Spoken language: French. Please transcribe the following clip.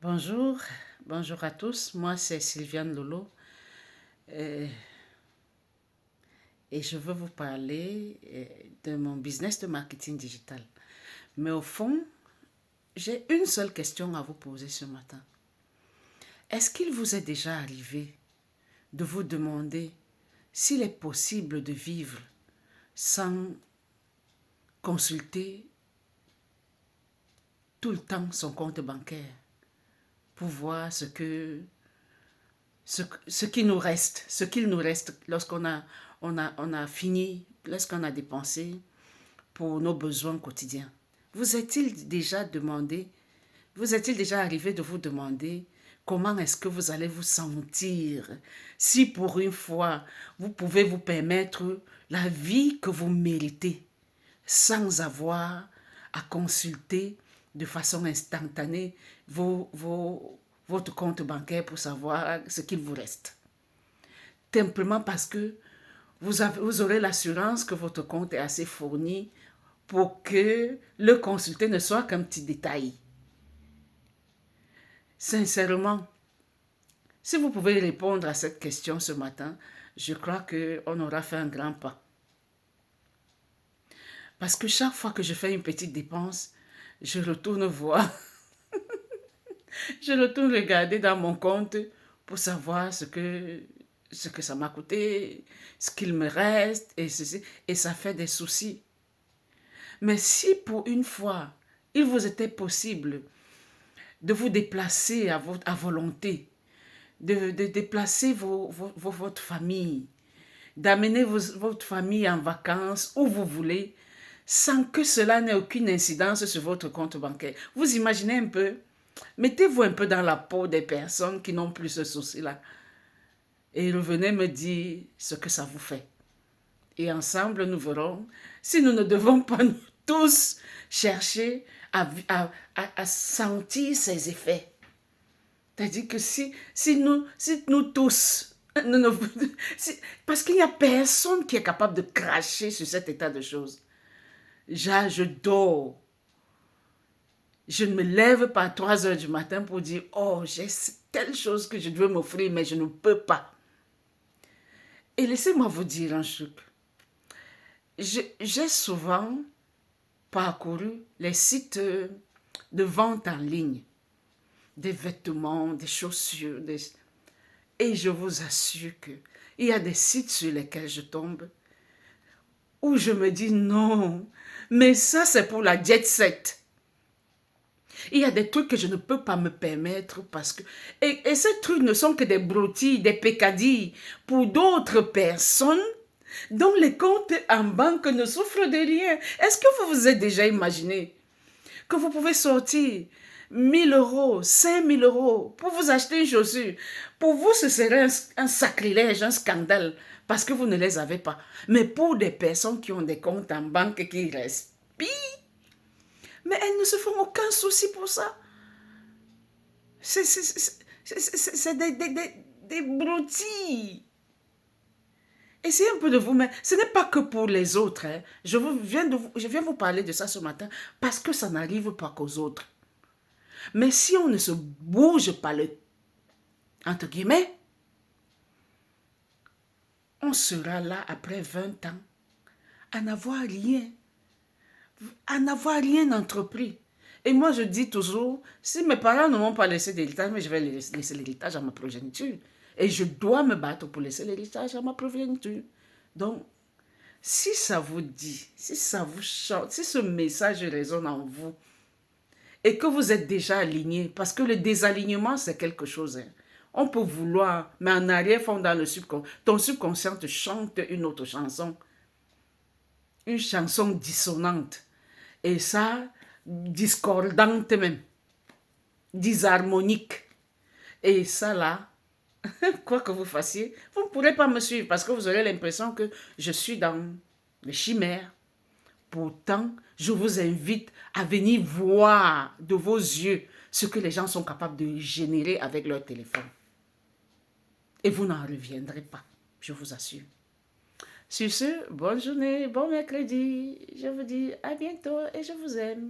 Bonjour, bonjour à tous. Moi, c'est Sylviane Lolo et je veux vous parler de mon business de marketing digital. Mais au fond, j'ai une seule question à vous poser ce matin. Est-ce qu'il vous est déjà arrivé de vous demander s'il est possible de vivre sans consulter tout le temps son compte bancaire pour voir ce qui nous reste, ce qu'il nous reste lorsqu'on a fini, lorsqu'on a dépensé pour nos besoins quotidiens. Vous est-il déjà demandé, vous est-il déjà arrivé de vous demander comment est-ce que vous allez vous sentir si pour une fois vous pouvez vous permettre la vie que vous méritez sans avoir à consulter de façon instantanée votre compte bancaire pour savoir ce qu'il vous reste. Simplement parce que vous aurez l'assurance que votre compte est assez fourni pour que le consulter ne soit qu'un petit détail. Sincèrement, si vous pouvez répondre à cette question ce matin, je crois qu'on aura fait un grand pas. Parce que chaque fois que je fais une petite dépense, je retourne voir, je retourne regarder dans mon compte pour savoir ce que ça m'a coûté, ce qu'il me reste, et ceci, et ça fait des soucis. Mais si pour une fois, il vous était possible de vous déplacer à volonté, de déplacer votre famille, d'amener votre famille en vacances où vous voulez, sans que cela n'ait aucune incidence sur votre compte bancaire. Vous imaginez un peu, mettez-vous un peu dans la peau des personnes qui n'ont plus ce souci-là et revenez me dire ce que ça vous fait. Et ensemble, nous verrons si nous ne devons pas nous tous chercher à sentir ces effets. C'est-à-dire que si nous tous, parce qu'il n'y a personne qui est capable de cracher sur cet état de choses. Je dors. Je ne me lève pas à 3 heures du matin pour dire, oh, j'ai telle chose que je veux m'offrir, mais je ne peux pas. Et laissez-moi vous dire un truc. J'ai souvent parcouru les sites de vente en ligne, des vêtements, des chaussures, et je vous assure qu'il y a des sites sur lesquels je tombe où je me dis non, mais ça c'est pour la jet set. Il y a des trucs que je ne peux pas me permettre parce que... Et ces trucs ne sont que des broutilles, des pécadilles pour d'autres personnes dont les comptes en banque ne souffrent de rien. Est-ce que vous vous êtes déjà imaginé que vous pouvez sortir 1 000 euros, 5 000 euros pour vous acheter une chaussure? Pour vous, ce serait un sacrilège, un scandale, parce que vous ne les avez pas. Mais pour des personnes qui ont des comptes en banque et qui respirent, mais elles ne se font aucun souci pour ça. C'est des broutilles. Essayez un peu de vous mettre. Ce n'est pas que pour les autres. Hein. Je viens vous parler de ça ce matin parce que ça n'arrive pas qu'aux autres. Mais si on ne se bouge pas entre guillemets, on sera là après 20 ans à n'avoir rien entrepris. Et moi, je dis toujours, si mes parents ne m'ont pas laissé d'héritage, mais je vais laisser l'héritage à ma progéniture. Et je dois me battre pour laisser l'héritage à ma progéniture. Donc, si ça vous dit, si ça vous chante, si ce message résonne en vous, et que vous êtes déjà aligné, parce que le désalignement, c'est quelque chose. Hein. On peut vouloir, mais en arrière-fond, dans le subconscient, ton subconscient te chante une autre chanson. Une chanson dissonante. Et ça, discordante même. Disharmonique. Et ça là, quoi que vous fassiez, vous ne pourrez pas me suivre parce que vous aurez l'impression que je suis dans les chimères. Pourtant, je vous invite à venir voir de vos yeux ce que les gens sont capables de générer avec leur téléphone. Et vous n'en reviendrez pas, je vous assure. Sur ce, bonne journée, bon mercredi. Je vous dis à bientôt et je vous aime.